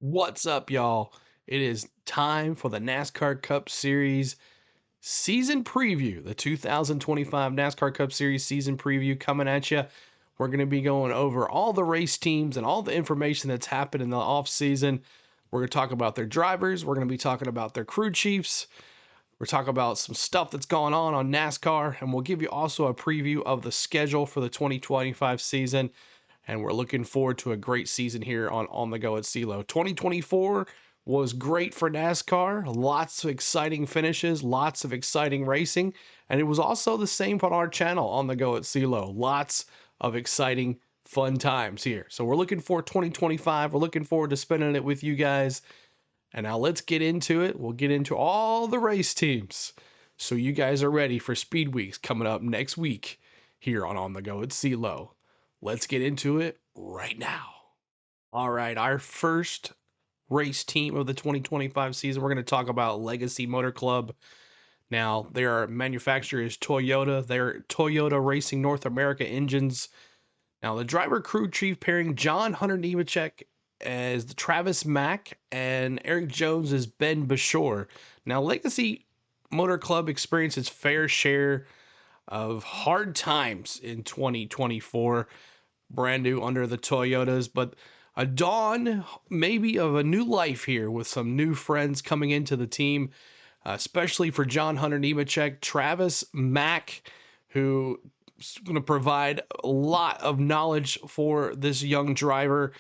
What's up, y'all? It is time for the NASCAR Cup Series season preview, the 2025 NASCAR Cup Series season preview coming at you. We're going to be going over all the race teams and all the information that's happened in the off season. We're going to talk about their drivers. We're going to be talking about their crew chiefs. We're talking about some stuff that's going on NASCAR, and we'll give you also a preview of the schedule for the 2025 season. And we're looking forward to a great season here on the go at CeeLo. 2024 was great for NASCAR. Lots of exciting finishes, lots of exciting racing, and it was also the same on our channel on the go at CeeLo. Lots of exciting, fun times here. So we're looking for 2025. We're looking forward to spending it with you guys. And now let's get into it. We'll get into all the race teams. So you guys are ready for Speedweeks coming up next week here on the go at CeeLo. Let's get into it right now. All right, our first race team of the 2025 season, we're going to talk about Legacy Motor Club. Now, their manufacturer is Toyota. They're Toyota Racing North America engines. Now, the driver crew chief pairing John Hunter Nemechek as Travis Mack and Eric Jones as Ben Bashore. Now, Legacy Motor Club experienced its fair share of hard times in 2024. Brand new under the Toyotas, but a dawn maybe of a new life here with some new friends coming into the team, especially for John Hunter Nemechek, Travis Mack, who is going to provide a lot of knowledge for this young driver.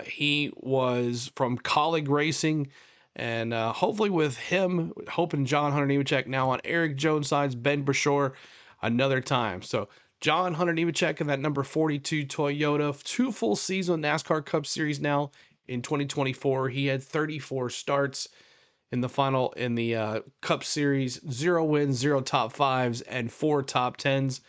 He was from Kaulig Racing, and hopefully with him, hoping John Hunter Nemechek now on Eric Jones' sides, Ben Bashore another time. So John Hunter Nemechek in that number 42 Toyota, 2 full season NASCAR Cup Series now in 2024. He had 34 starts in the Cup Series, 0 wins, 0 top 5s, and 4 top 10s.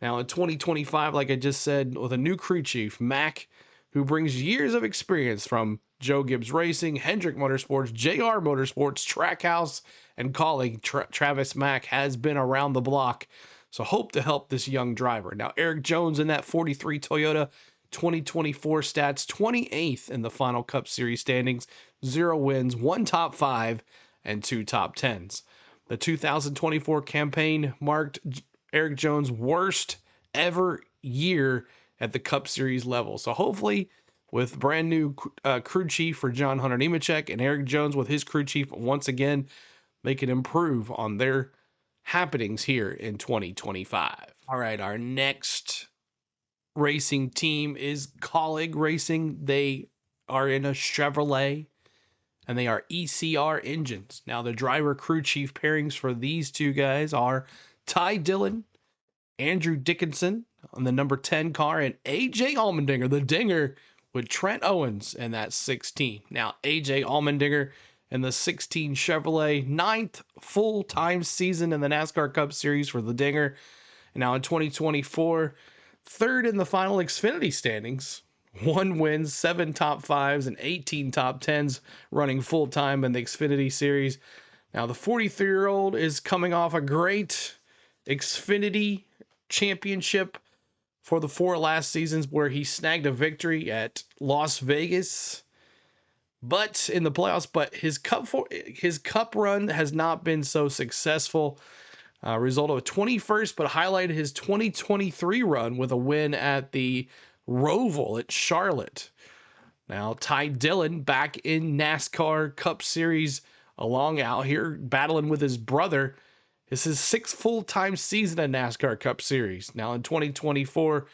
Now in 2025, like I just said, with a new crew chief, Mack, who brings years of experience from Gibbs Racing, Hendrick Motorsports, JR Motorsports, Trackhouse, and Kaulig. Travis Mack has been around the block. So hope to help this young driver. Now, Eric Jones in that 43 Toyota 2024 stats, 28th in the final Cup Series standings, 0 wins, 1 top 5, and 2 top 10s. The 2024 campaign marked Eric Jones' worst ever year at the Cup Series level. So hopefully, with brand new crew chief for John Hunter Nemechek and Eric Jones with his crew chief once again, they can improve on their happenings here in 2025. All right, our next racing team is Kaulig Racing. They are in a Chevrolet, and they are ECR engines. Now, the driver crew chief pairings for these two guys are Ty Dillon, Andrew Dickinson on the number 10 car, and AJ Allmendinger, the Dinger, with Trent Owens in that 16. Now, AJ Allmendinger in the 16 Chevrolet, 9th full-time season in the NASCAR Cup Series for the Dinger. And now in 2024, 3rd in the final Xfinity standings, 1 win, 7 top 5s, and 18 top 10s running full-time in the Xfinity Series. Now the 43-year-old is coming off a great Xfinity championship for the 4 last seasons where he snagged a victory at Las Vegas, but in the playoffs, but his cup run has not been so successful. Result of a 21st, but highlighted his 2023 run with a win at the Roval at Charlotte. Now, Ty Dillon back in NASCAR Cup Series along out here battling with his brother. This is his 6th full-time season in NASCAR Cup Series. Now in 2024,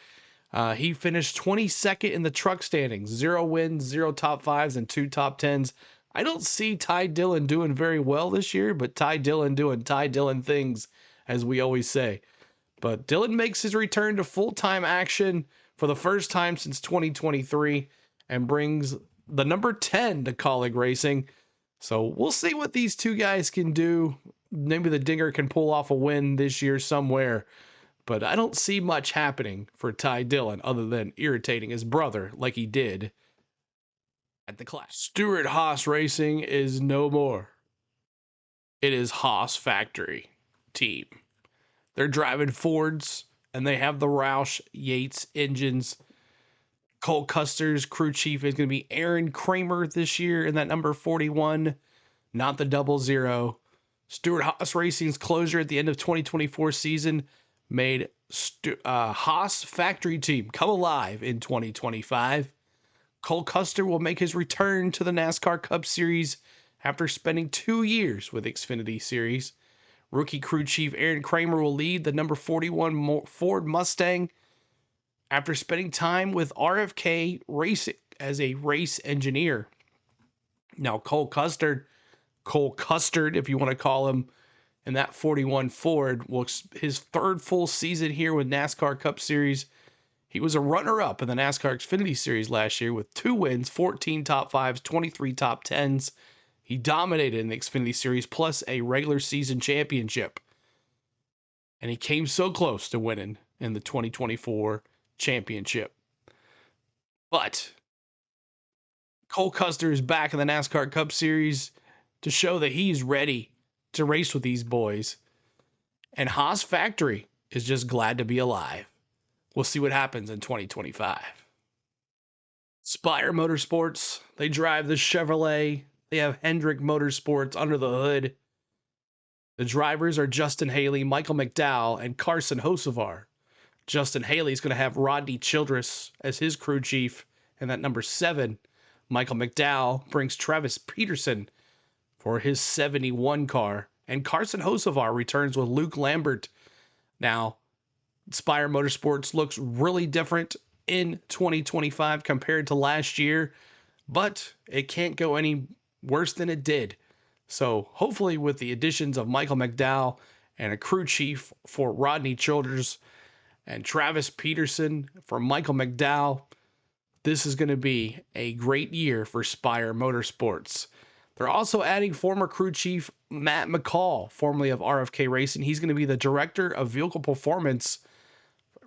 he finished 22nd in the truck standings, 0 wins, 0 top 5s, and 2 top 10s. I don't see Ty Dillon doing very well this year, but Ty Dillon doing Ty Dillon things, as we always say. But Dillon makes his return to full-time action for the first time since 2023 and brings the number 10 to Kaulig Racing. So we'll see what these two guys can do. Maybe the Dinger can pull off a win this year somewhere. But I don't see much happening for Ty Dillon other than irritating his brother like he did at the class. Stewart-Haas Racing is no more. It is Haas Factory team. They're driving Fords, and they have the Roush Yates engines. Cole Custer's crew chief is going to be Aaron Kramer this year in that number 41, not the 00. Stewart-Haas Racing's closure at the end of 2024 season made Haas factory team come alive in 2025. Cole Custer will make his return to the NASCAR Cup Series after spending 2 years with Xfinity Series. Rookie crew chief Aaron Kramer will lead the number 41 Ford Mustang after spending time with RFk Racing as a race engineer. Now, Cole Custard, if you want to call him, in that 41 Ford, was his third full season here with NASCAR Cup Series. He was a runner-up in the NASCAR Xfinity Series last year with 2 wins, 14 top 5s, 23 top 10s. He dominated in the Xfinity Series, plus a regular season championship. And he came so close to winning in the 2024 championship. But Cole Custer is back in the NASCAR Cup Series to show that he's ready to race with these boys. And Haas Factory is just glad to be alive. We'll see what happens in 2025. Spire Motorsports, they drive the Chevrolet. They have Hendrick Motorsports under the hood. The drivers are Justin Haley, Michael McDowell, and Carson Hocevar. Justin Haley is going to have Rodney Childress as his crew chief, and that number 7. Michael McDowell brings Travis Peterson for his 71 car, and Carson Hocevar returns with Luke Lambert. Now, Spire Motorsports looks really different in 2025 compared to last year, but it can't go any worse than it did. So hopefully with the additions of Michael McDowell and a crew chief for Rodney Childress and Travis Peterson for Michael McDowell, this is going to be a great year for Spire Motorsports. They're also adding former crew chief Matt McCall, formerly of RFk Racing. He's going to be the director of vehicle performance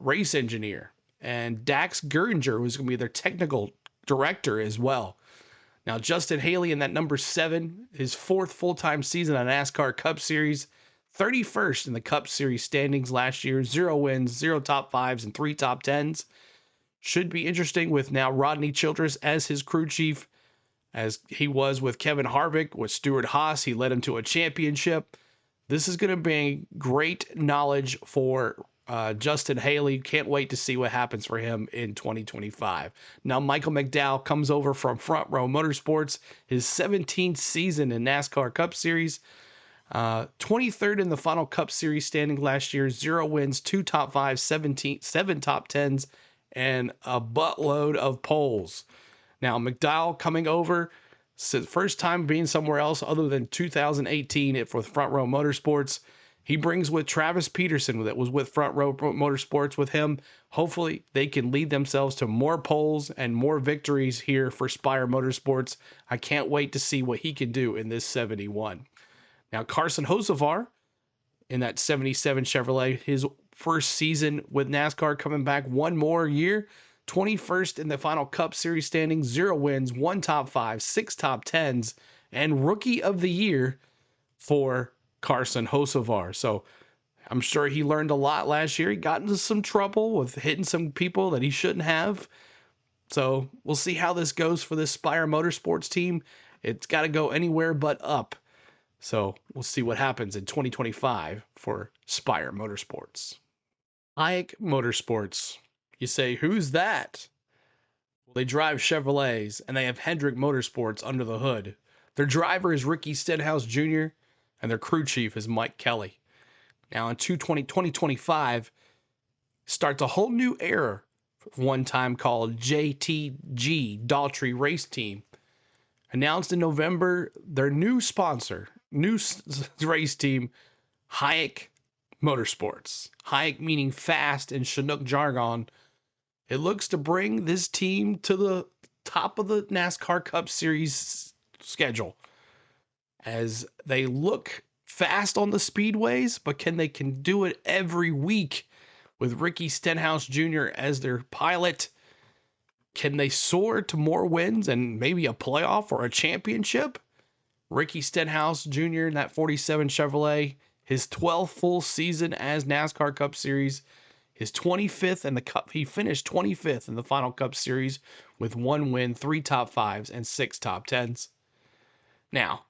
race engineer. And Dax Geringer, who's going to be their technical director as well. Now, Justin Haley in that number 7, his 4th full-time season on NASCAR Cup Series, 31st in the Cup Series standings last year, 0 wins, 0 top 5s, and 3 top 10s. Should be interesting with now Rodney Childress as his crew chief, as he was with Kevin Harvick, with Stewart-Haas. He led him to a championship. This is going to be great knowledge for Justin Haley. Can't wait to see what happens for him in 2025. Now, Michael McDowell comes over from Front Row Motorsports, his 17th season in NASCAR Cup Series. 23rd in the final Cup Series standing last year, 0 wins, 2 top 5s, 7 top 10s, and a buttload of poles. Now, McDowell coming over, first time being somewhere else other than 2018 for Front Row Motorsports. He brings with Travis Peterson that was with Front Row Motorsports with him. Hopefully, they can lead themselves to more poles and more victories here for Spire Motorsports. I can't wait to see what he can do in this 71. Now, Carson Hocevar in that 77 Chevrolet, his first season with NASCAR, coming back one more year. 21st in the final Cup Series standings, 0 wins, 1 top 5, 6 top 10s, and Rookie of the Year for Carson Hocevar. So I'm sure he learned a lot last year. He got into some trouble with hitting some people that he shouldn't have. So we'll see how this goes for this Spire Motorsports team. It's got to go anywhere but up. So we'll see what happens in 2025 for Spire Motorsports. Hyak Motorsports. You say, who's that? Well, they drive Chevrolets, and they have Hendrick Motorsports under the hood. Their driver is Ricky Stenhouse Jr., and their crew chief is Mike Kelly. Now, in 2025, starts a whole new era, one time called JTG Daughtry Race Team. Announced in November, their new sponsor, new race team, Hyak Motorsports. Hyak meaning fast in Chinook jargon. It looks to bring this team to the top of the NASCAR Cup Series schedule, as they look fast on the speedways, but can do it every week with Ricky Stenhouse Jr. as their pilot? Can they soar to more wins and maybe a playoff or a championship? Ricky Stenhouse Jr. in that 47 Chevrolet, his 12th full season as NASCAR Cup Series. his 25th in the Cup. He finished 25th in the final Cup Series with 1 win, 3 top 5s, and 6 top 10s. Now,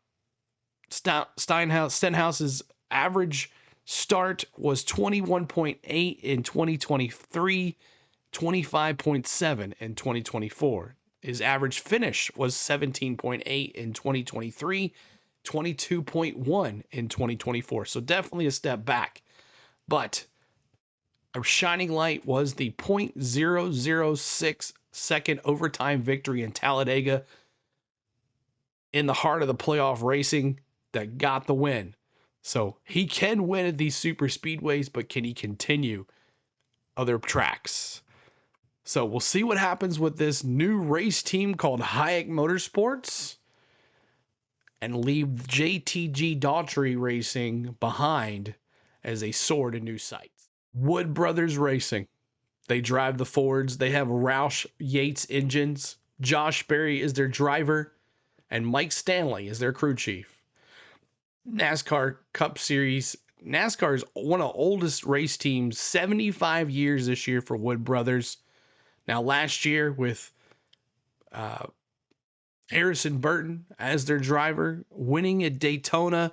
Stenhouse's average start was 21.8 in 2023, 25.7 in 2024. His average finish was 17.8 in 2023, 22.1 in 2024. So definitely a step back. But a shining light was the .006 second overtime victory in Talladega in the heart of the playoff racing that got the win. So he can win at these super speedways, but can he continue other tracks? So we'll see what happens with this new race team called Hyak Motorsports and leave JTG Daughtry Racing behind as they soar to new sights. Wood Brothers Racing. They drive the Fords. They have Roush Yates engines. Josh Berry is their driver, and Mike Stanley is their crew chief. NASCAR Cup Series. NASCAR is one of the oldest race teams, 75 years this year for Wood Brothers. Now, last year with Harrison Burton as their driver, winning at Daytona,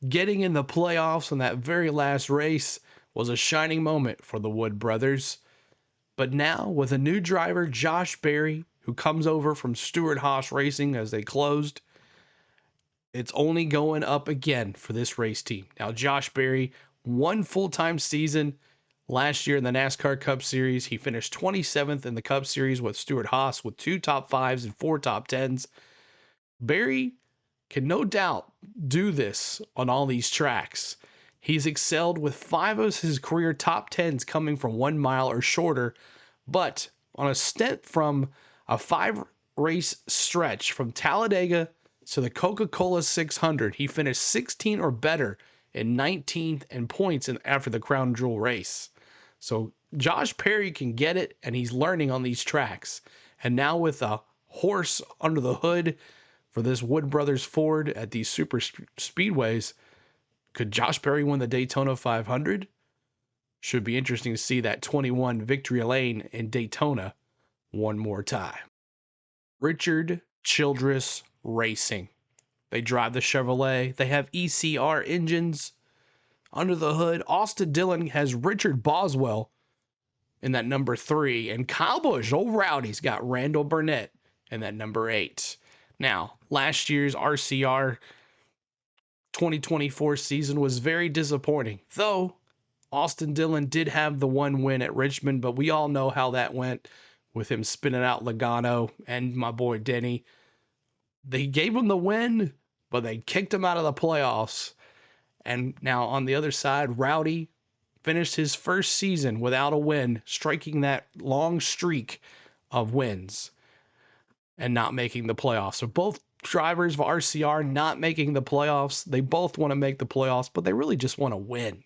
getting in the playoffs in that very last race was a shining moment for the Wood Brothers. But now, with a new driver, Josh Berry, who comes over from Stewart-Haas Racing as they closed, it's only going up again for this race team. Now, Josh Berry, one full-time season last year in the NASCAR Cup Series. He finished 27th in the Cup Series with Stewart-Haas with 2 top 5s and 4 top 10s. Berry can no doubt do this on all these tracks. He's excelled with 5 of his career top 10s coming from 1 mile or shorter, but on a stint from a 5-race stretch from Talladega to the Coca-Cola 600, he finished 16 or better in 19th in points after the Crown Jewel race. So Josh Berry can get it, and he's learning on these tracks. And now with a horse under the hood for this Wood Brothers Ford at these super speedways, could Josh Berry win the Daytona 500? Should be interesting to see that 21 Victory Lane in Daytona one more time. Richard Childress Racing. They drive the Chevrolet. They have ECR engines. Under the hood, Austin Dillon has Richard Boswell in that number 3. And Kyle Busch, old Rowdy's got Randall Burnett in that number 8. Now, last year's RCR 2024 season was very disappointing. Though, Austin Dillon did have the 1 win at Richmond, but we all know how that went with him spinning out Logano and my boy Denny. They gave him the win, but they kicked him out of the playoffs. And now on the other side, Rowdy finished his first season without a win, striking that long streak of wins and not making the playoffs. So both drivers of RCR not making the playoffs. They both want to make the playoffs, but they really just want to win.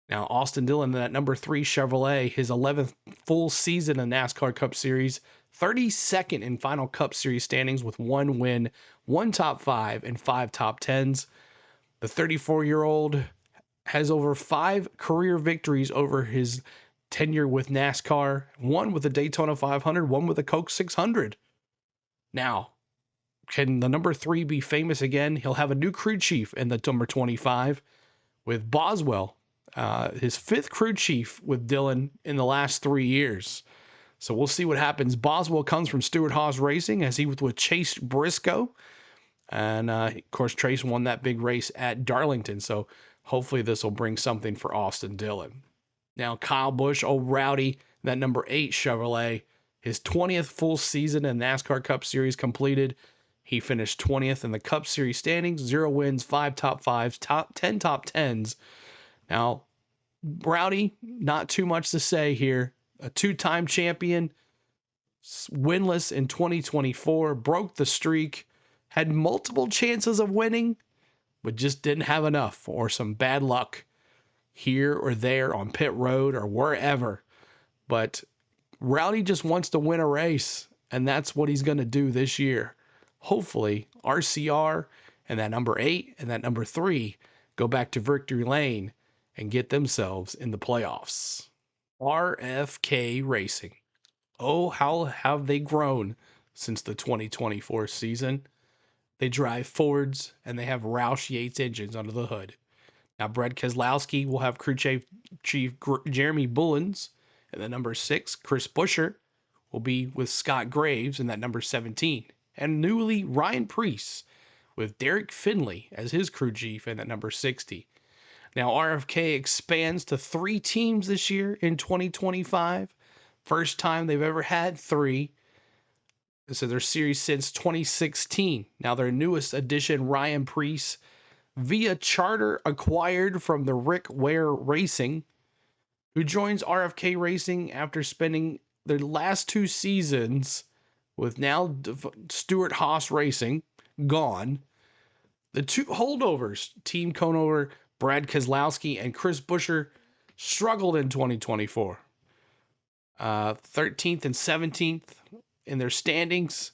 Now, Austin Dillon, that number 3 Chevrolet, his 11th full season in the NASCAR Cup Series, 32nd in final Cup Series standings with 1 win, 1 top 5, and 5 top 10s. The 34-year-old has over 5 career victories over his tenure with NASCAR, 1 with the Daytona 500, 1 with the Coke 600. Now, can the number 3 be famous again? He'll have a new crew chief in the number 25 with Boswell, his 5th crew chief with Dillon in the last 3 years. So we'll see what happens. Boswell comes from Stewart-Haas Racing as he was with Chase Briscoe. And, of course, Trace won that big race at Darlington. So hopefully this will bring something for Austin Dillon. Now, Kyle Busch, old Rowdy, that number 8 Chevrolet, his 20th full season in NASCAR Cup Series completed. He finished 20th in the Cup Series standings, 0 wins, 5 top 5s, 10 top 10s. Now, Rowdy, not too much to say here. A 2-time champion, winless in 2024, broke the streak, had multiple chances of winning, but just didn't have enough, or some bad luck here or there on pit road or wherever. But Rowdy just wants to win a race, and that's what he's going to do this year. Hopefully, RCR and that number 8 and that number 3 go back to victory lane and get themselves in the playoffs. RFk Racing. Oh, how have they grown since the 2024 season? They drive Fords and they have Roush Yates engines under the hood. Now, Brad Keselowski will have Chief Jeremy Bullins in the number 6. Chris Buescher will be with Scott Graves in that number 17. And newly, Ryan Preece with Derek Finley as his crew chief in that number 60. Now, RFK expands to 3 teams this year in 2025. First time they've ever had 3. This is their series since 2016. Now, their newest addition, Ryan Preece, via charter acquired from the Ware Racing, who joins RFK Racing after spending their last 2 seasons with now Stewart-Haas Racing gone. The 2 holdovers, Team Conover, Brad Keselowski, and Chris Buescher, struggled in 2024. 13th and 17th in their standings,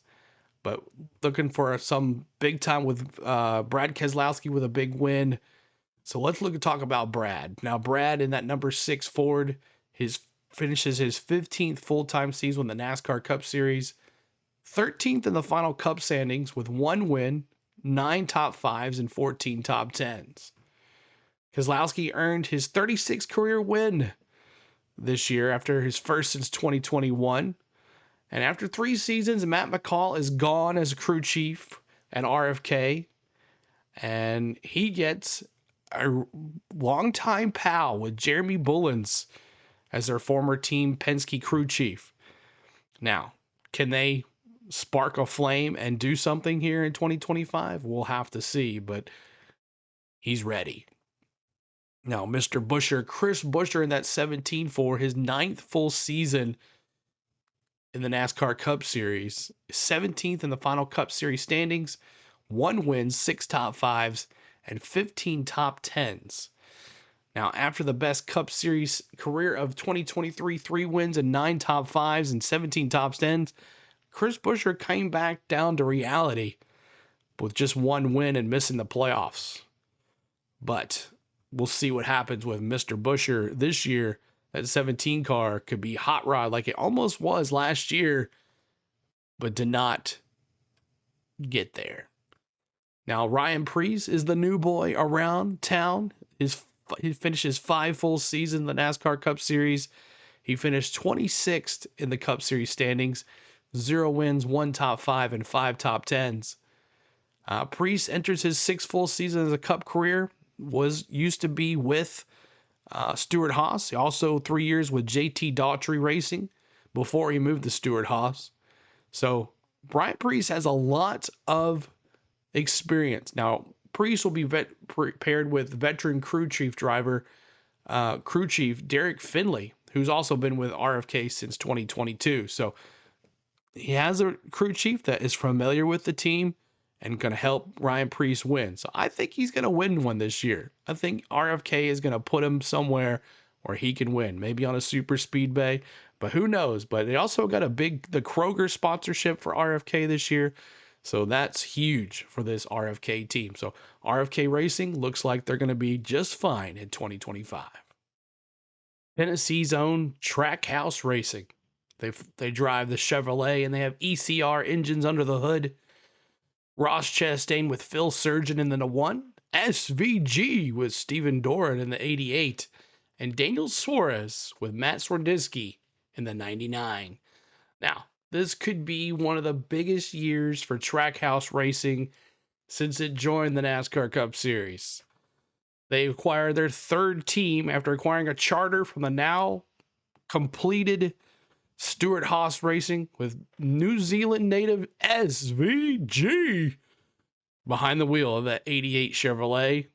but looking for some big time with Brad Keselowski with a big win. So let's talk about Brad. Now, Brad in that number 6 Ford, finishes his 15th full-time season in the NASCAR Cup Series, 13th in the final Cup standings with 1 win, 9 top 5s, and 14 top 10s. Keselowski earned his 36th career win this year after his first since 2021. And after 3 seasons, Matt McCall is gone as crew chief at RFK. And he gets a longtime pal with Jeremy Bullins as their former Team Penske crew chief. Now, can they spark a flame and do something here in 2025? We'll have to see, but he's ready. Now, Mr. Buescher, Chris Buescher in that 17 for his 9th full season in the NASCAR Cup Series, 17th in the final Cup Series standings, 1 win, 6 top 5s, and 15 top 10s. Now, after the best Cup Series career of 2023, 3 wins and 9 top 5s and 17 top 10s, Chris Buescher came back down to reality with just 1 win and missing the playoffs. But we'll see what happens with Mr. Buescher this year. That 17 car could be hot rod like it almost was last year, but did not get there. Now, Ryan Preece is the new boy around town. He finishes 5 full seasons in the NASCAR Cup Series. He finished 26th in the Cup Series standings, 0 wins, 1 top 5, and 5 top 10s. Preece enters his 6th full season as a Cup career. Used to be with Stewart-Haas. Also 3 years with JT Daughtry Racing before he moved to Stewart-Haas. So Brian Preece has a lot of experience. Now, Preece will be paired with veteran crew chief Derek Finley, who's also been with RFK since 2022. So he has a crew chief that is familiar with the team and going to help Ryan Preece win. So I think he's going to win one this year. I think RFK is going to put him somewhere where he can win, maybe on a super speedway, but who knows? But they also got the Kroger sponsorship for RFK this year. So that's huge for this RFK team. So RFK Racing looks like they're going to be just fine in 2025. Tennessee's own Trackhouse Racing. They drive the Chevrolet and they have ECR engines under the hood. Ross Chastain with Phil Surgeon in the 1, SVG with Steven Doran in the 88, and Daniel Suarez with Matt Swardinsky in the 99. Now, this could be one of the biggest years for Trackhouse Racing since it joined the NASCAR Cup Series. They acquired their 3rd team after acquiring a charter from the now completed Stewart-Haas Racing with New Zealand native SVG behind the wheel of that 88 Chevrolet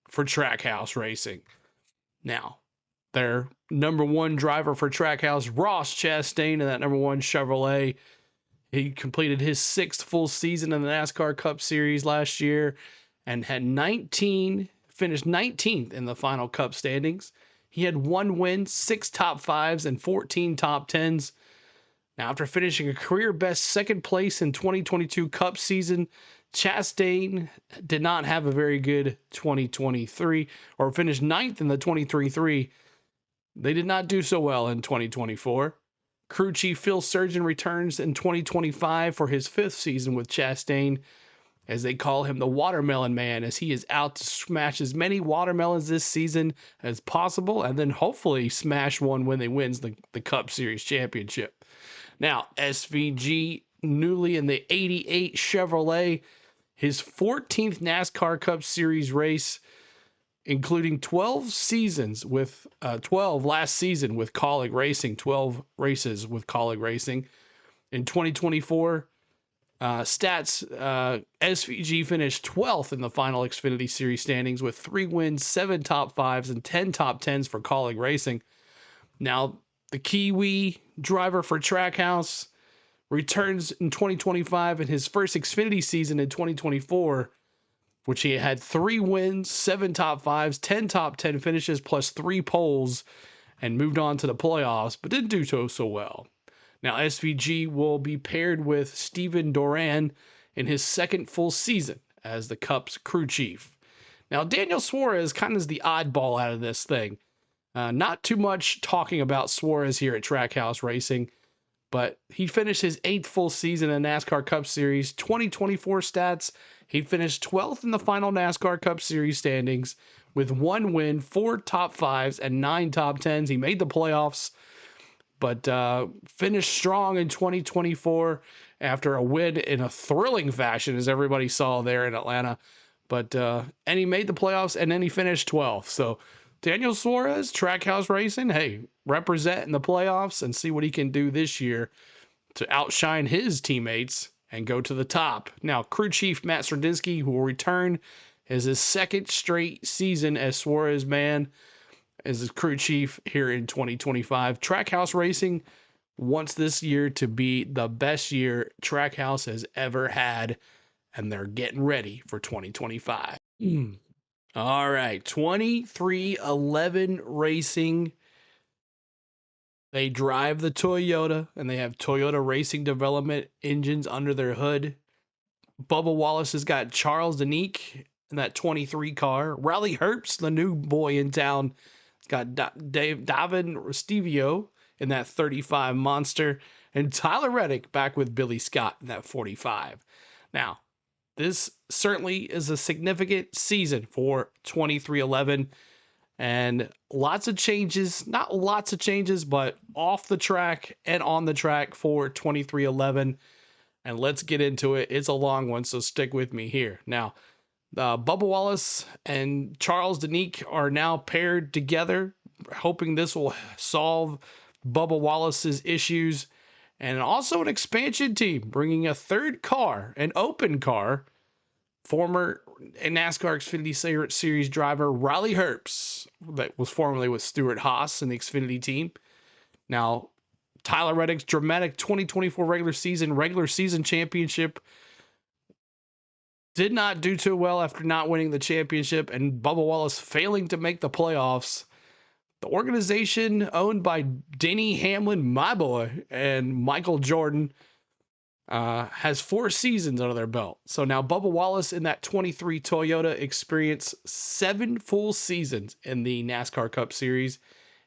for Trackhouse Racing. Now, their number 1 driver for Trackhouse, Ross Chastain, in that number 1 Chevrolet. He completed his 6th full season in the NASCAR Cup Series last year and had finished 19th in the final Cup standings. He had 1 win, 6 top 5s, and 14 top 10s. Now, after finishing a career best 2nd place in 2022 Cup season, Chastain did not have a very good 2023, or finished 9th in the 2023 They did not do so well in 2024. Crew chief Phil Surgeon returns in 2025 for his 5th season with Chastain, as they call him the Watermelon Man, as he is out to smash as many watermelons this season as possible, and then hopefully smash one when they wins the Cup Series championship. Now, SVG, newly in the 88 Chevrolet, his 14th NASCAR Cup Series race, including 12 seasons with 12 last season with Kaulig Racing, 12 races with Kaulig Racing. In 2024 stats, SVG finished 12th in the final Xfinity Series standings with 3 wins, 7 top 5s, and 10 top 10s for Kaulig Racing. Now, the Kiwi driver for Trackhouse returns in 2025 in his first Xfinity season in 2024, which he had 3 wins, 7 top 5s, 10 top 10 finishes, plus 3 poles, and moved on to the playoffs, but didn't do so well. Now, SVG will be paired with Steven Doran in his 2nd full season as the Cup's crew chief. Now, Daniel Suarez kind of is the oddball out of this thing. Not too much talking about Suarez here at Trackhouse Racing, but he finished his 8th full season in NASCAR Cup Series. 2024 stats, he finished 12th in the final NASCAR Cup Series standings with 1 win, 4 top 5s, and 9 top 10s. He made the playoffs, but finished strong in 2024 after a win in a thrilling fashion, as everybody saw there in Atlanta. But and he made the playoffs, and then he finished 12th. So Daniel Suarez, Trackhouse Racing, hey, represent in the playoffs and see what he can do this year to outshine his teammates and go to the top. Now, crew chief Matt Sredinsky, who will return as his 2nd straight season as Suarez man, as his crew chief here in 2025. Trackhouse Racing wants this year to be the best year Trackhouse has ever had, and they're getting ready for 2025. All right, 2311 Racing. They drive the Toyota, and they have Toyota Racing Development engines under their hood. Bubba Wallace has got Charles Danique in that 23 car. Riley Herbst, the new boy in town, has got Davin Restevio in that 35 Monster. And Tyler Reddick back with Billy Scott in that 45. Now, this certainly is a significant season for 2311, and lots of changes, not lots of changes, but off the track and on the track for 2311. And let's get into it. It's a long one, so stick with me here. Now, Bubba Wallace and Charles Danique are now paired together, hoping this will solve Bubba Wallace's issues. And also an expansion team, bringing a 3rd car, an open car, former NASCAR Xfinity Series driver Riley Herbst, that was formerly with Stuart Haas in the Xfinity team. Now, Tyler Reddick's dramatic 2024 regular season championship did not do too well after not winning the championship, and Bubba Wallace failing to make the playoffs. The organization owned by Denny Hamlin, my boy, and Michael Jordan has 4 seasons under their belt. So now Bubba Wallace in that 23 Toyota experienced 7 full seasons in the NASCAR Cup Series.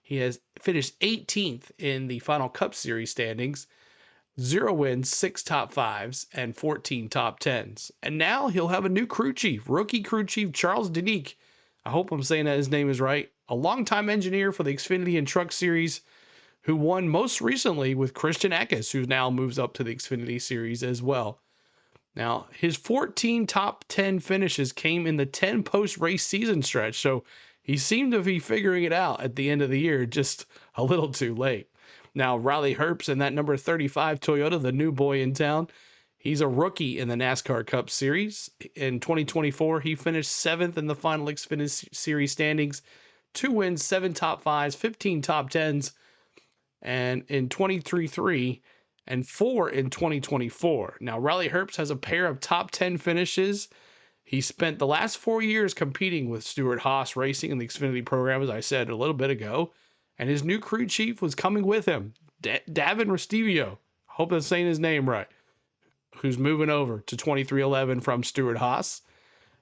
He has finished 18th in the final Cup Series standings, 0 wins, 6 top 5s, and 14 top 10s. And now he'll have a new crew chief, rookie crew chief Charles Danique. I hope I'm saying that his name is right. A longtime engineer for the Xfinity and Truck Series, who won most recently with Christian Eckes, who now moves up to the Xfinity Series as well. Now, his 14 top 10 finishes came in the 10 post-race season stretch, so he seemed to be figuring it out at the end of the year, just a little too late. Now, Riley Herbst in that number 35 Toyota, the new boy in town, he's a rookie in the NASCAR Cup Series. In 2024, he finished 7th in the final Xfinity Series standings, 2 wins, 7 top 5s, 15 top 10s, and in 2023, and 4 in 2024. Now, Riley Herbst has a pair of top 10 finishes. He spent the last 4 years competing with Stuart Haas Racing in the Xfinity program, as I said a little bit ago, and his new crew chief was coming with him, Davin Restevio. Hope I'm saying his name right, who's moving over to 2311 from Stuart Haas.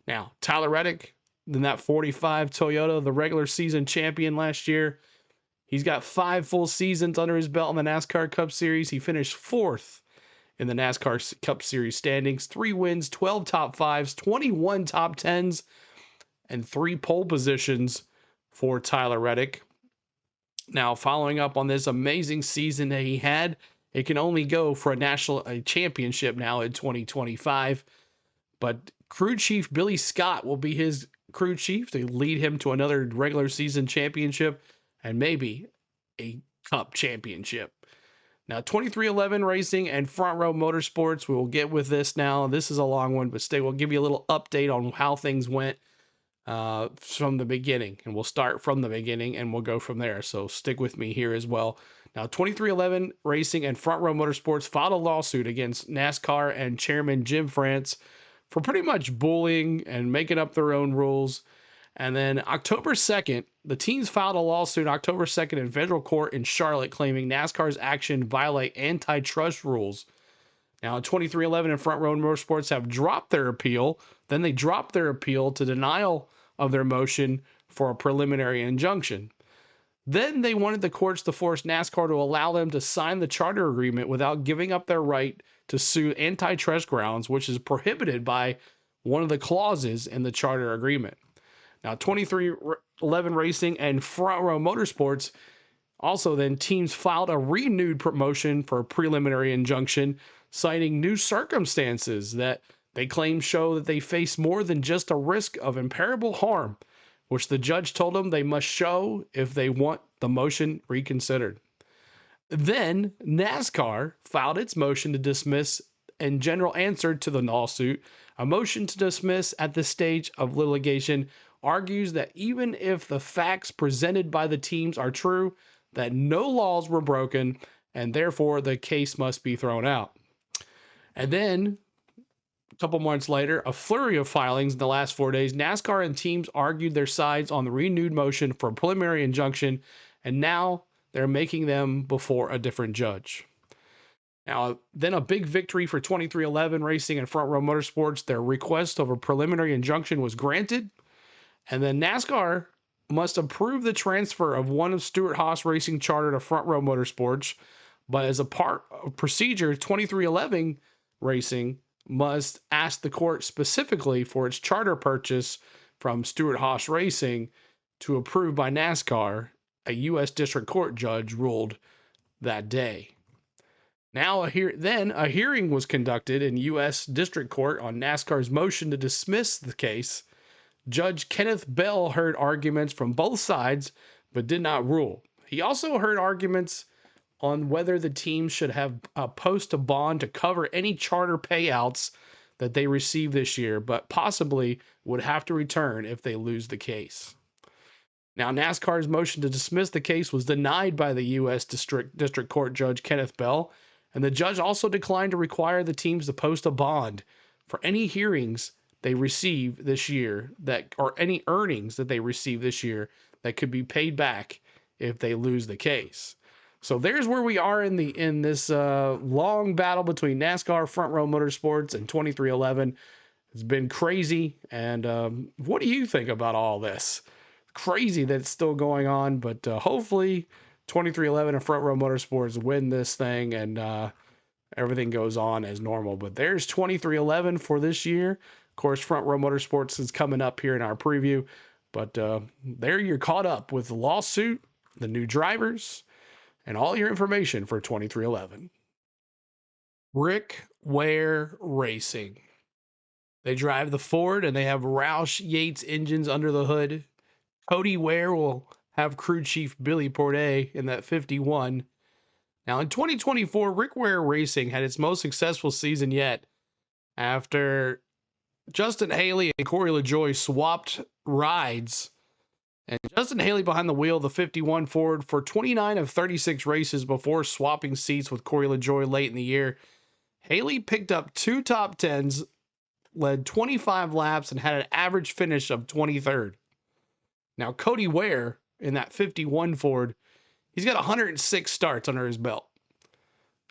Now, Tyler Reddick, in that 45 Toyota, the regular season champion last year, He's got 5 full seasons under his belt in the NASCAR Cup Series. He finished 4th in the NASCAR Cup Series standings, 3 wins, 12 top 5s, 21 top 10s, and 3 pole positions for Tyler Reddick. Now, following up on this amazing season that he had, it can only go for a championship now in 2025. But crew chief Billy Scott will be his crew chief to lead him to another regular season championship and maybe a cup championship. Now, 2311 Racing and Front Row Motorsports, we will get with this now. This is a long one, but we'll give you a little update on how things went from the beginning. And we'll start from the beginning and we'll go from there. So stick with me here as well. Now, 2311 Racing and Front Row Motorsports filed a lawsuit against NASCAR and chairman Jim France for pretty much bullying and making up their own rules. And then October 2nd, the teams filed a lawsuit October 2nd in federal court in Charlotte claiming NASCAR's action violate antitrust rules. Now, 2311 and Front Row Motorsports have dropped their appeal. Then they dropped their appeal to denial of their motion for a preliminary injunction. Then they wanted the courts to force NASCAR to allow them to sign the charter agreement without giving up their right to sue antitrust grounds, which is prohibited by one of the clauses in the charter agreement. Now, 2311 Racing and Front Row Motorsports also then teams filed a renewed motion for a preliminary injunction, citing new circumstances that they claim show that they face more than just a risk of irreparable harm, which the judge told them they must show if they want the motion reconsidered. Then NASCAR filed its motion to dismiss and general answer to the lawsuit. A motion to dismiss at this stage of litigation argues that even if the facts presented by the teams are true, that no laws were broken and therefore the case must be thrown out. And then a couple months later, a flurry of filings in the last 4 days, NASCAR and teams argued their sides on the renewed motion for a preliminary injunction, and now they're making them before a different judge. Now, then a big victory for 2311 Racing and Front Row Motorsports. Their request of a preliminary injunction was granted, and then NASCAR must approve the transfer of one of Stewart-Haas Racing charter to Front Row Motorsports, but as a part of procedure, 2311 Racing must ask the court specifically for its charter purchase from Stewart-Haas Racing to approve by NASCAR. A U.S. District Court judge ruled that day. Now, a hearing was conducted in U.S. District Court on NASCAR's motion to dismiss the case. Judge Kenneth Bell heard arguments from both sides, but did not rule. He also heard arguments on whether the team should have post a bond to cover any charter payouts that they receive this year, but possibly would have to return if they lose the case. Now, NASCAR's motion to dismiss the case was denied by the U.S. District Court Judge Kenneth Bell, and the judge also declined to require the teams to post a bond for any hearings they receive this year or any earnings that they receive this year that could be paid back if they lose the case. So there's where we are in this long battle between NASCAR, Front Row Motorsports, and 2311. It's been crazy. And what do you think about all this? Crazy that it's still going on, but hopefully 2311 and Front Row Motorsports win this thing and everything goes on as normal. But there's 2311 for this year. Of course, Front Row Motorsports is coming up here in our preview. But there you're caught up with the lawsuit, the new drivers, and all your information for 2311. Ware Racing. They drive the Ford and they have Roush Yates engines under the hood. Cody Ware will have crew chief Billy Portet in that 51. Now in 2024, Ware Racing had its most successful season yet after Justin Haley and Corey LaJoie swapped rides. And Justin Haley behind the wheel of the 51 Ford for 29 of 36 races before swapping seats with Corey LaJoie late in the year. Haley picked up 2 top 10s, led 25 laps, and had an average finish of 23rd. Now, Cody Ware in that 51 Ford, he's got 106 starts under his belt.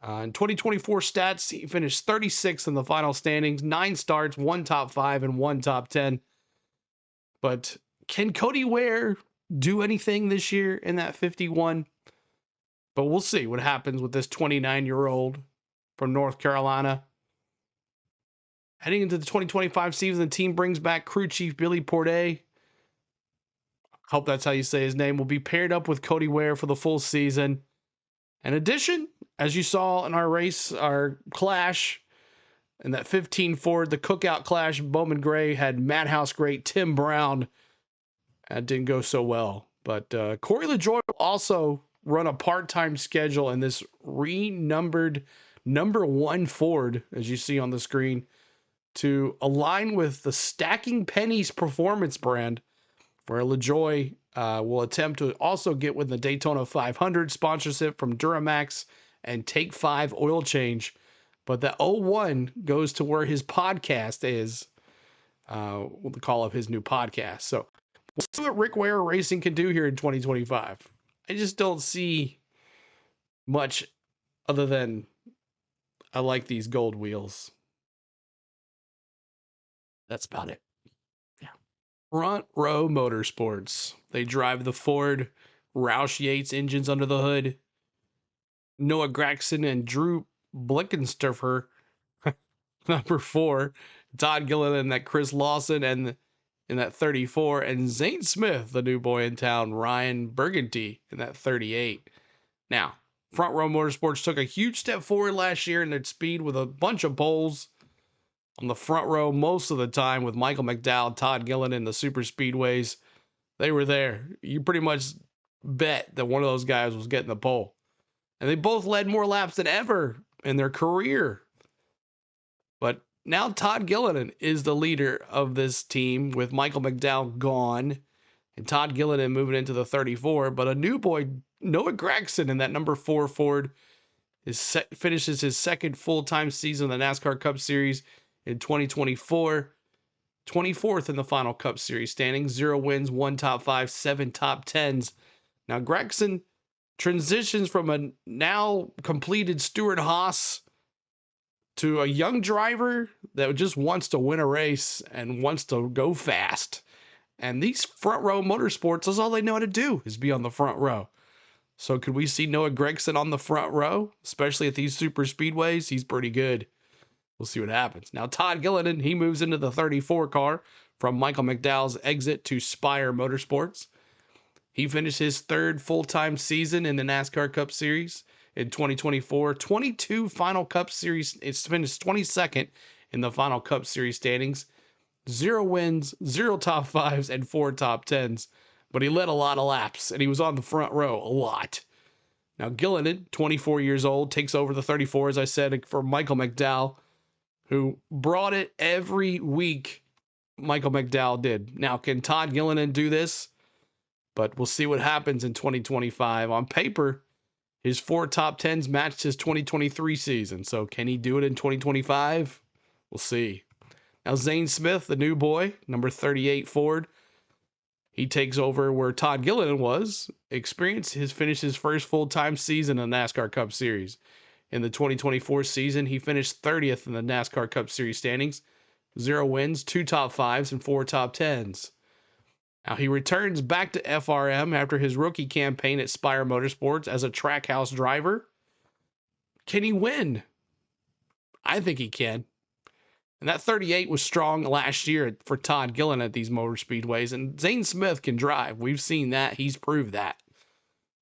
In 2024 stats, he finished 36th in the final standings, 9 starts, 1 top 5, and 1 top 10. But can Cody Ware do anything this year in that 51. But we'll see what happens with this 29-year-old from North Carolina. Heading into the 2025 season, the team brings back crew chief Billy Portet. Hope that's how you say his name. Will be paired up with Cody Ware for the full season. In addition, as you saw in our race, our clash, in that 15 Ford, the Cookout Clash, Bowman Gray had Madhouse great Tim Brown. That didn't go so well. But Corey LaJoie will also run a part-time schedule in this renumbered number 1 Ford, as you see on the screen, to align with the Stacking Pennies performance brand, where LaJoie will attempt to also get with the Daytona 500 sponsorship from Duramax and Take 5 Oil Change. But the 01 goes to where his podcast is, with the call of his new podcast. So we'll see what RFk Racing can do here in 2025. I just don't see much other than I like these gold wheels. That's about it. Yeah. Front Row Motorsports. They drive the Ford Roush Yates engines under the hood. Noah Gragson and Drew Blickenstuffer, number 4. Todd Gilliland and that Chris Lawson and in that 34. And Zane Smith, the new boy in town, Ryan Burgundy in that 38. Now, Front Row Motorsports took a huge step forward last year in their speed with a bunch of poles on the front row most of the time with Michael McDowell, Todd Gilliland in the super speedways. They were there. You pretty much bet that one of those guys was getting the pole. And they both led more laps than ever in their career. But now Todd Gilliland is the leader of this team with Michael McDowell gone and Todd Gilliland moving into the 34. But a new boy, Noah Gragson, in that number 4 Ford finishes his second full-time season in the NASCAR Cup Series in 2024. 24th in the final Cup Series standings. 0 wins, 1 top 5, 7 top 10s. Now Gragson transitions from a now completed Stewart-Haas to a young driver that just wants to win a race and wants to go fast. And these Front Row Motorsports, that's all they know how to do, is be on the front row. So could we see Noah Gragson on the front row, especially at these super speedways? He's pretty good. We'll see what happens. Now Todd Gilliland, he moves into the 34 car from Michael McDowell's exit to Spire Motorsports. He finished his 3rd full-time season in the NASCAR Cup Series in 2024. 22 final Cup Series. It's finished 22nd in the final Cup Series standings. 0 wins, 0 top 5s, and 4 top 10s. But he led a lot of laps, and he was on the front row a lot. Now Gilliland, 24 years old, takes over the 34, as I said, for Michael McDowell, who brought it every week. Michael McDowell did. Now, can Todd Gilliland do this? But we'll see what happens in 2025. On paper, his 4 top 10s matched his 2023 season. So can he do it in 2025? We'll see. Now, Zane Smith, the new boy, number 38 Ford, he takes over where Todd Gilliland was. Finished his first full-time season in the NASCAR Cup Series. In the 2024 season, he finished 30th in the NASCAR Cup Series standings. 0 wins, 2 top 5s, and 4 top 10s. Now, he returns back to FRM after his rookie campaign at Spire Motorsports as a Trackhouse driver. Can he win? I think he can. And that 38 was strong last year for Todd Gilliland at these motor speedways. And Zane Smith can drive. We've seen that. He's proved that.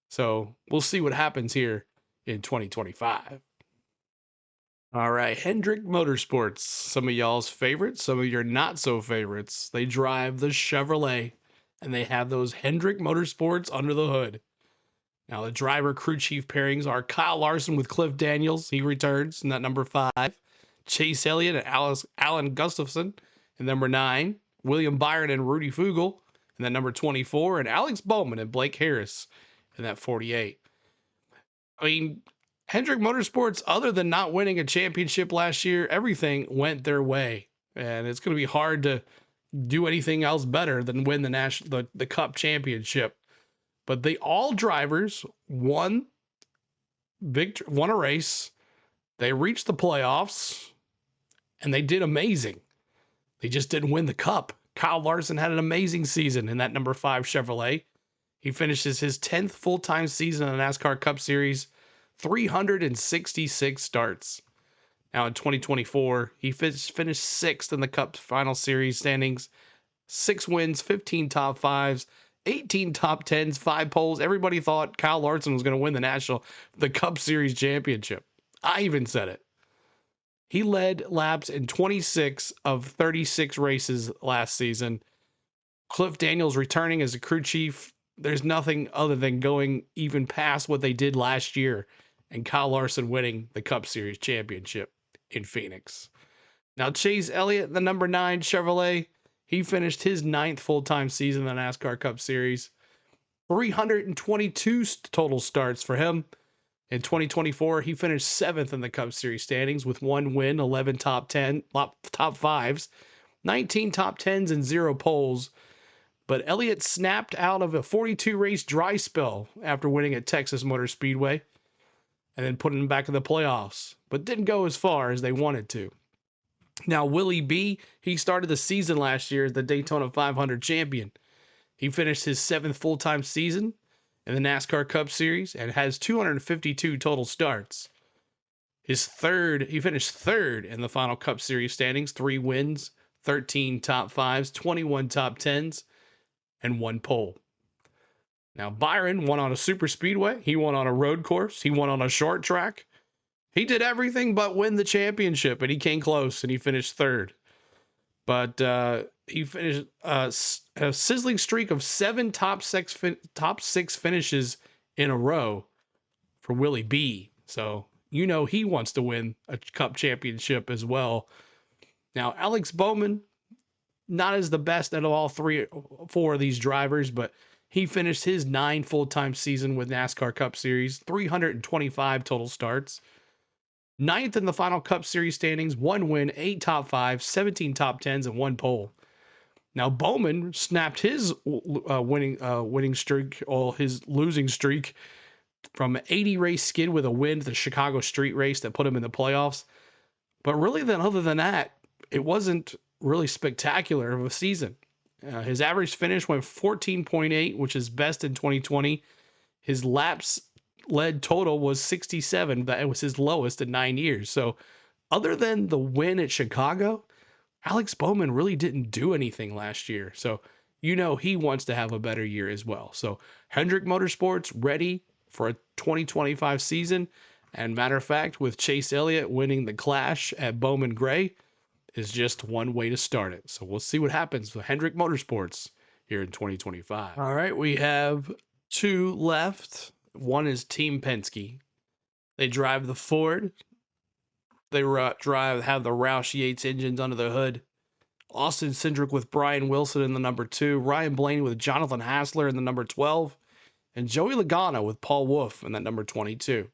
So we'll see what happens here in 2025. All right, Hendrick Motorsports. Some of y'all's favorites, some of your not so favorites. They drive the Chevrolet, and they have those Hendrick Motorsports under the hood. Now, the driver crew chief pairings are Kyle Larson with Cliff Daniels. He returns in that number 5. Chase Elliott and Alan Gustafson in number 9. William Byron and Rudy Fugle in that number 24. And Alex Bowman and Blake Harris in that 48. I mean, Hendrick Motorsports, other than not winning a championship last year, everything went their way. And it's going to be hard to do anything else better than win the Cup championship. But all drivers won a race. They reached the playoffs, and they did amazing. They just didn't win the Cup. Kyle Larson had an amazing season in that number 5 Chevrolet. He finishes his 10th full-time season in the NASCAR Cup Series, 366 starts. Now in 2024, he finished 6th in the Cup Final Series standings, 6 wins, 15 top 5s, 18 top 10s, 5 poles. Everybody thought Kyle Larson was going to win the Cup Series championship. I even said it. He led laps in 26 of 36 races last season. Cliff Daniels returning as a crew chief. There's nothing other than going even past what they did last year and Kyle Larson winning the Cup Series championship in Phoenix. Now, Chase Elliott, the number 9 Chevrolet, he finished his 9th full-time season in the NASCAR Cup Series. 322 total starts for him. In 2024, he finished 7th in the Cup Series standings with 1 win, 11 top 5s, 19 top 10s, and 0 poles. But Elliott snapped out of a 42-race dry spell after winning at Texas Motor Speedway and then putting him back in the playoffs, but didn't go as far as they wanted to. Now, Willie B, he started the season last year as the Daytona 500 champion. He finished his 7th full-time season in the NASCAR Cup Series and has 252 total starts. He finished 3rd in the final Cup Series standings, 3 wins, 13 top 5s, 21 top 10s, and 1 pole. Now, Byron won on a super speedway. He won on a road course. He won on a short track. He did everything but win the championship, and he came close, and he finished 3rd. But he finished a sizzling streak of 7 top 6 finishes in a row for Willie B. So, he wants to win a Cup championship as well. Now, Alex Bowman, not as the best out of all 4 of these drivers, but he finished his 9 full-time season with NASCAR Cup Series, 325 total starts. 9th in the final Cup Series standings, 1 win, 8 top 5s, 17 top 10s, and 1 pole. Now, Bowman snapped his winning streak, or his losing streak, from an 80-race skid with a win at the Chicago Street Race that put him in the playoffs. But really, other than that, it wasn't really spectacular of a season. His average finish went 14.8, which is best in 2020. His laps led total was 67. That was his lowest in 9 years. So other than the win at Chicago, Alex Bowman really didn't do anything last year. So he wants to have a better year as well. So Hendrick Motorsports ready for a 2025 season. And matter of fact, with Chase Elliott winning the Clash at Bowman Gray is just one way to start it. So we'll see what happens with Hendrick Motorsports here in 2025. All right, we have 2 left. One is Team Penske. They drive the Ford. They have the Roush Yates engines under the hood. Austin Cindric with Brian Wilson in the number 2. Ryan Blaney with Jonathan Hassler in the number 12. And Joey Logano with Paul Wolfe in that number 22.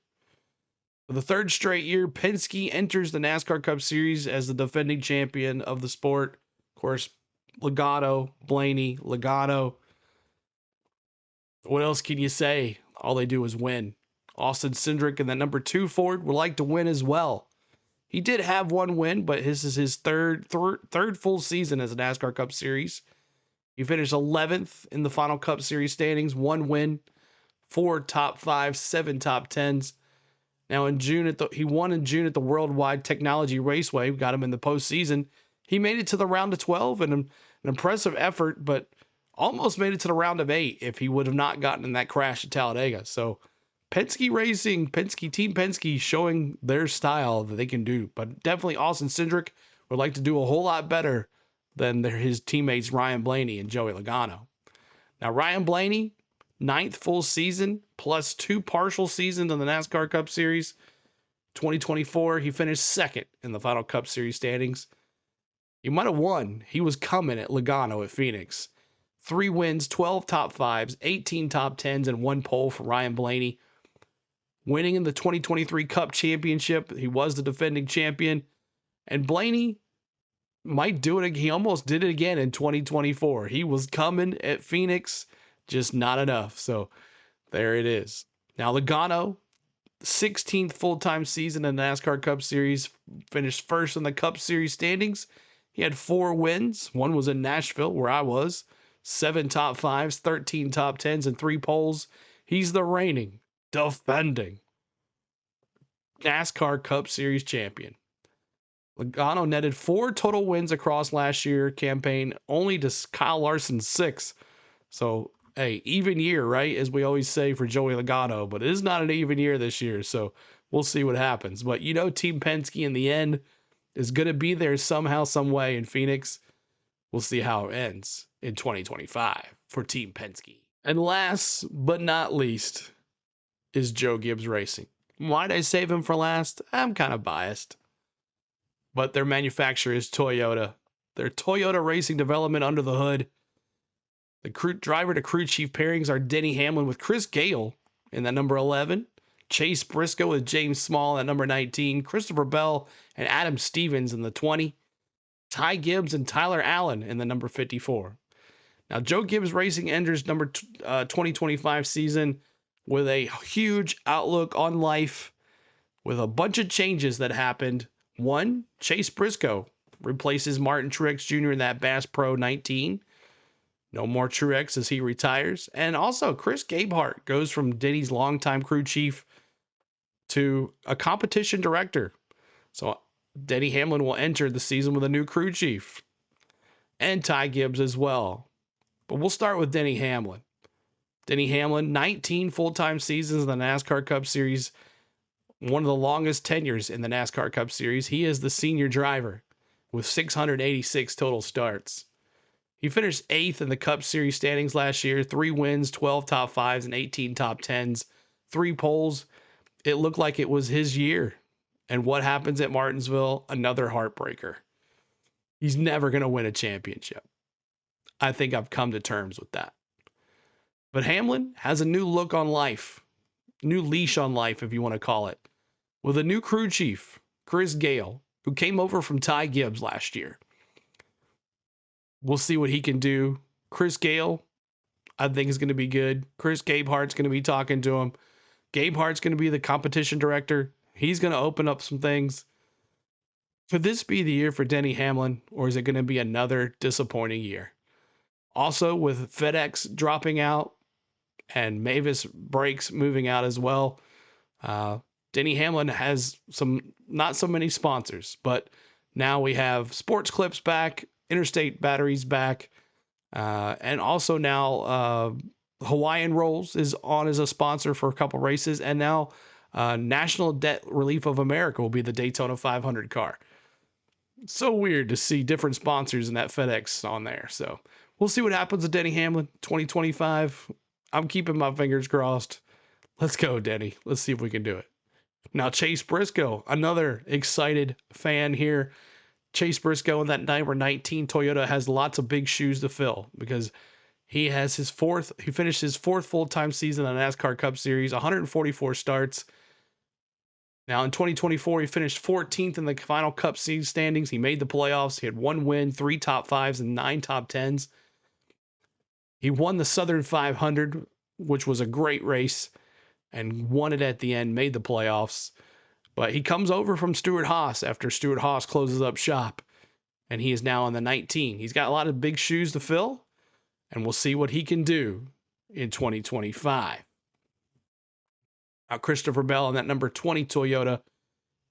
For the 3rd straight year, Penske enters the NASCAR Cup Series as the defending champion of the sport. Of course, Logano, Blaney, Logano. What else can you say? All they do is win. Austin Cindric in that number 2 Ford would like to win as well. He did have 1 win, but this is his third full season as a NASCAR Cup Series. He finished 11th in the final Cup Series standings, 1 win, 4 top 5s, 7 top 10s. Now in June he won in June at the Worldwide Technology Raceway, got him in the postseason. He made it to the round of 12 and an impressive effort, but almost made it to the round of 8 if he would have not gotten in that crash at Talladega. So Penske Racing, Team Penske showing their style that they can do, but definitely Austin Cindric would like to do a whole lot better than his teammates Ryan Blaney and Joey Logano. Now Ryan Blaney, 9th full season, plus 2 partial seasons in the NASCAR Cup Series. 2024, he finished 2nd in the final Cup Series standings. He might have won. He was coming at Logano at Phoenix. 3 wins, 12 top 5s, 18 top 10s, and 1 pole for Ryan Blaney. Winning in the 2023 Cup Championship, he was the defending champion. And Blaney might do it. He almost did it again in 2024. He was coming at Phoenix, just not enough. So there it is. Now Logano, 16th full-time season in the NASCAR Cup Series, finished 1st in the Cup Series standings. He had 4 wins. 1 was in Nashville, where I was. 7 top 5s, 13 top 10s, and 3 poles. He's the reigning, defending NASCAR Cup Series champion. Logano netted 4 total wins across last year's campaign, only to Kyle Larson's 6. So, hey, even year, right? As we always say for Joey Logano, but it is not an even year this year. So we'll see what happens. But Team Penske in the end is going to be there somehow, some way in Phoenix. We'll see how it ends in 2025 for Team Penske. And last but not least is Joe Gibbs Racing. Why'd I save him for last? I'm kind of biased. But their manufacturer is Toyota. Their Toyota Racing development under the hood. The driver to crew chief pairings are Denny Hamlin with Chris Gale in that number 11. Chase Briscoe with James Small at number 19. Christopher Bell and Adam Stevens in the 20. Ty Gibbs and Tyler Allen in the number 54. Now, Joe Gibbs Racing enters 2025 season with a huge outlook on life, with a bunch of changes that happened. One, Chase Briscoe replaces Martin Truex Jr. in that Bass Pro 19. No more Truex as he retires. And also, Chris Gabehart goes from Denny's longtime crew chief to a competition director. So Denny Hamlin will enter the season with a new crew chief. And Ty Gibbs as well. But we'll start with Denny Hamlin. Denny Hamlin, 19 full-time seasons in the NASCAR Cup Series. One of the longest tenures in the NASCAR Cup Series. He is the senior driver with 686 total starts. He finished 8th in the Cup Series standings last year. 3 wins, 12 top 5s, and 18 top 10s. 3 poles. It looked like it was his year. And what happens at Martinsville? Another heartbreaker. He's never going to win a championship. I think I've come to terms with that. But Hamlin has a new look on life. New leash on life, if you want to call it. With a new crew chief, Chris Gale, who came over from Ty Gibbs last year. We'll see what he can do. Chris Gale, I think, is going to be good. Chris Gabehart's going to be talking to him. Gabehart's going to be the competition director. He's going to open up some things. Could this be the year for Denny Hamlin, or is it going to be another disappointing year? Also, with FedEx dropping out and Mavis Brakes moving out as well, Denny Hamlin has not so many sponsors, but now we have Sports Clips back, Interstate Batteries back, and also now Hawaiian Rolls is on as a sponsor for a couple races, and now National Debt Relief of America will be the Daytona 500 car. So weird to see different sponsors in that FedEx on there. So we'll see what happens with Denny Hamlin 2025. I'm keeping my fingers crossed. Let's go, Denny. Let's see if we can do it. Now, Chase Briscoe, another excited fan here. Chase Briscoe in that number 19 Toyota has lots of big shoes to fill because he finished his 4th full-time season in the NASCAR Cup Series, 144 starts. Now, in 2024, he finished 14th in the final Cup Series standings. He made the playoffs. He had 1 win, 3 top 5s, and 9 top 10s. He won the Southern 500, which was a great race, and won it at the end, made the playoffs. But he comes over from Stuart Haas after Stuart Haas closes up shop, and he is now on the 19. He's got a lot of big shoes to fill, and we'll see what he can do in 2025. Now, Christopher Bell in that number 20 Toyota,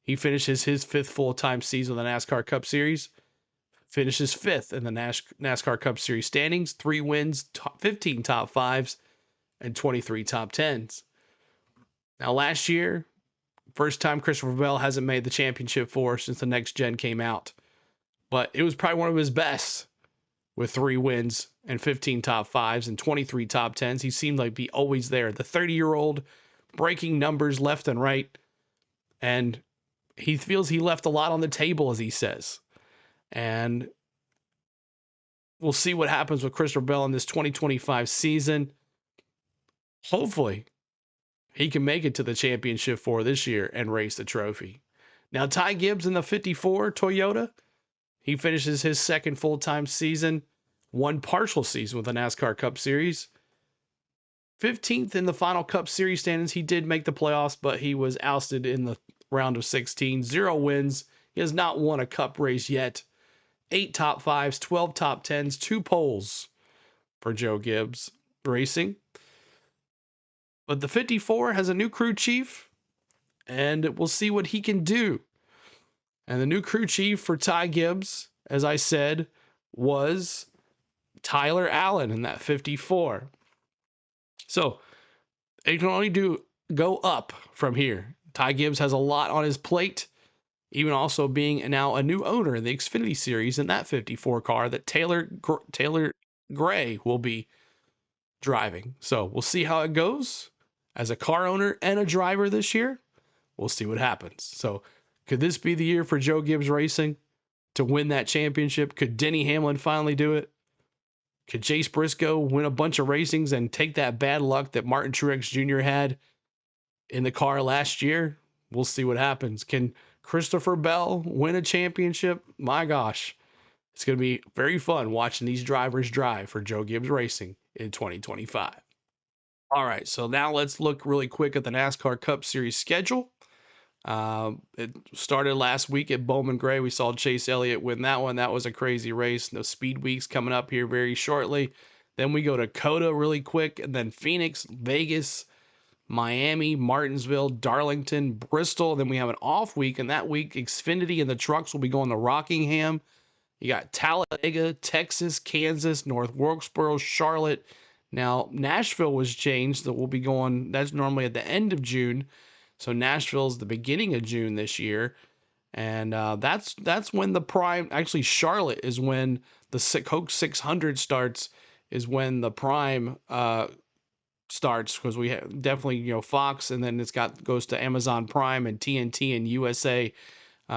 he finishes his 5th full-time season in the NASCAR Cup Series, finishes 5th in the NASCAR Cup Series standings, 3 wins, 15 top 5s, and 23 top 10s. Now, last year, first time Christopher Bell hasn't made the championship for since the next gen came out, but it was probably one of his best with 3 wins and 15 top 5s and 23 top 10s. He seemed like be always there. The 30-year-old breaking numbers left and right, and he feels he left a lot on the table, as he says. And we'll see what happens with Christopher Bell in this 2025 season. Hopefully, he can make it to the championship for this year and race the trophy. Now, Ty Gibbs in the 54 Toyota, he finishes his 2nd full-time season, 1 partial season with the NASCAR Cup Series. 15th in the final Cup Series standings. He did make the playoffs, but he was ousted in the round of 16. 0 wins. He has not won a Cup race yet. 8 top 5s, 12 top 10s, 2 poles for Joe Gibbs Racing. But the 54 has a new crew chief, and we'll see what he can do. And the new crew chief for Ty Gibbs, as I said, was Tyler Allen in that 54. So it can only go up from here. Ty Gibbs has a lot on his plate, even also being now a new owner in the Xfinity Series in that 54 car that Taylor Gray will be driving. So we'll see how it goes as a car owner and a driver this year. We'll see what happens. So could this be the year for Joe Gibbs Racing to win that championship? Could Denny Hamlin finally do it? Could Chase Briscoe win a bunch of racings and take that bad luck that Martin Truex Jr. had in the car last year? We'll see what happens. Can Christopher Bell win a championship? My gosh, it's going to be very fun watching these drivers drive for Joe Gibbs Racing in 2025. All right, so now let's look really quick at the NASCAR Cup Series schedule. It started last week at Bowman Gray. We saw Chase Elliott win that one. That was a crazy race. No Speedweeks coming up here very shortly. Then we go to COTA really quick, and then Phoenix, Vegas, Miami, Martinsville, Darlington, Bristol. Then we have an off week, and that week Xfinity and the trucks will be going to Rockingham. You got Talladega, Texas, Kansas, North Wilkesboro, Charlotte. Now, Nashville was changed. That will be going, that's normally at the end of June. So Nashville's the beginning of June this year. And that's when the prime, actually Charlotte is when the Coke 600 starts, is when the prime starts, because we have definitely, Fox, and then goes to Amazon Prime and TNT and USA.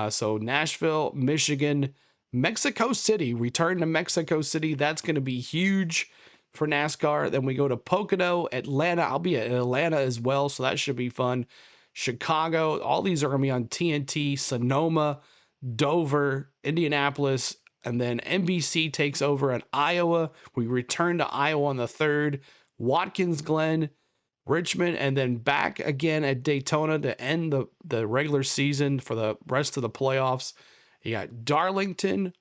So Nashville, Michigan, Mexico City, return to Mexico City. That's going to be huge for NASCAR. Then we go to Pocono, Atlanta. I'll be at Atlanta as well, so that should be fun. Chicago, all these are going to be on TNT, Sonoma, Dover, Indianapolis, and then NBC takes over in Iowa. We return to Iowa on the 3rd, Watkins Glen, Richmond, and then back again at Daytona to end the regular season for the rest of the playoffs. You got Darlington,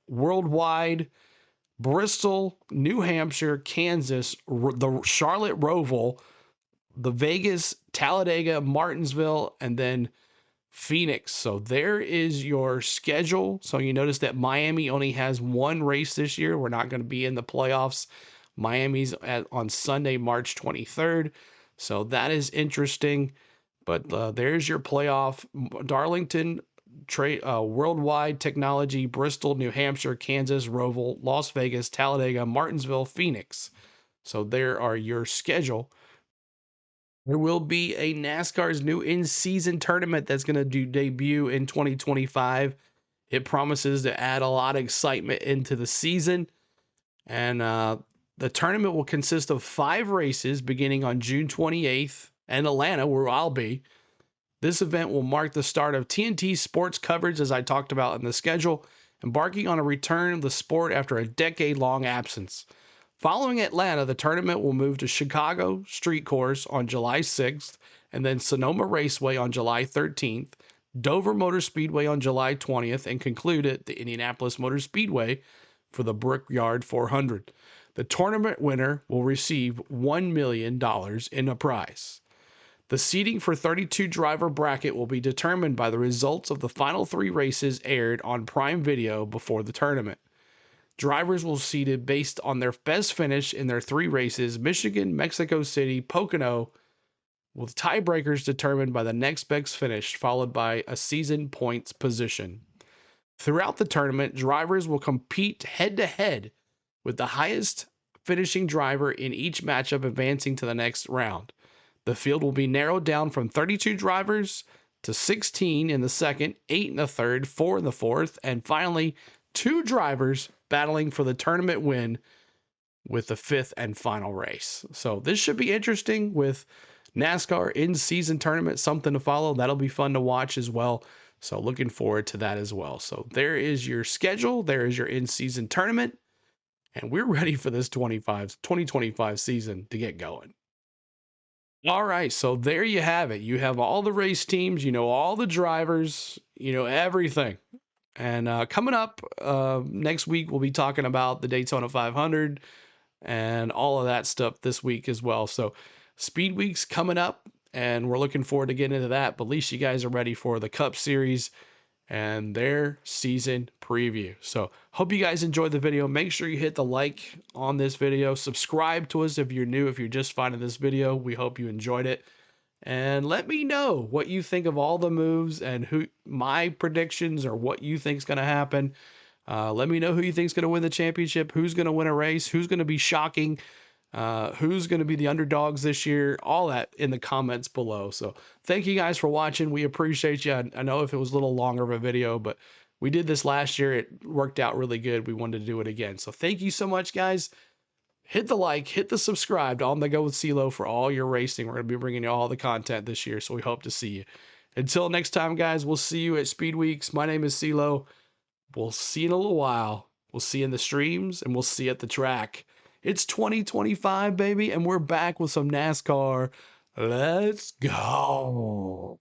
Worldwide, Bristol, New Hampshire, Kansas, the Charlotte Roval, the Vegas, Talladega, Martinsville, and then Phoenix. So there is your schedule. So you notice that Miami only has one race this year. We're not going to be in the playoffs. Miami's on Sunday, March 23rd. So that is interesting. But there's your playoff. Darlington, Worldwide, Technology, Bristol, New Hampshire, Kansas, Roval, Las Vegas, Talladega, Martinsville, Phoenix. So there are your schedule. There will be a NASCAR's new in-season tournament that's going to debut in 2025. It promises to add a lot of excitement into the season. And the tournament will consist of 5 races beginning on June 28th in Atlanta, where I'll be. This event will mark the start of TNT sports coverage, as I talked about in the schedule, embarking on a return of the sport after a decade-long absence. Following Atlanta, the tournament will move to Chicago Street Course on July 6th, and then Sonoma Raceway on July 13th, Dover Motor Speedway on July 20th, and conclude at the Indianapolis Motor Speedway for the Brickyard 400. The tournament winner will receive $1 million in a prize. The seating for 32 driver bracket will be determined by the results of the final 3 races aired on Prime Video before the tournament. Drivers will seated based on their best finish in their 3 races: Michigan, Mexico City, Pocono, with tiebreakers determined by the next best finish, followed by a season points position. Throughout the tournament, drivers will compete head-to-head with the highest finishing driver in each matchup advancing to the next round. The field will be narrowed down from 32 drivers to 16 in the second, 8 in the third, 4 in the fourth, and finally 2 drivers battling for the tournament win with the 5th and final race. So this should be interesting with NASCAR in-season tournament, something to follow. That'll be fun to watch as well. So looking forward to that as well. So there is your schedule. There is your in-season tournament. And we're ready for this 2025 season to get going. All right, so there you have it. You have all the race teams, all the drivers, everything. And coming up next week, we'll be talking about the Daytona 500. and all of that stuff this week as well. So Speedweeks coming up, and we're looking forward to getting into that. But at least you guys are ready for the Cup Series and their season preview. So hope you guys enjoyed the video. Make sure you hit the like on this video. Subscribe to us if you're new, if you're just finding this video. We hope you enjoyed it. And let me know what you think of all the moves and who my predictions or what you think is going to happen. Let me know who you think is going to win the championship, who's going to win a race, who's going to be shocking, who's going to be the underdogs this year, all that in the comments below. So thank you guys for watching. We appreciate you. I know if it was a little longer of a video, but we did this last year. It worked out really good. We wanted to do it again. So thank you so much, guys. Hit the like, hit the subscribe to On The Go with CeeLo for all your racing. We're going to be bringing you all the content this year, so we hope to see you. Until next time, guys, we'll see you at Speedweeks. My name is CeeLo. We'll see you in a little while. We'll see you in the streams, and we'll see you at the track. It's 2025, baby, and we're back with some NASCAR. Let's go.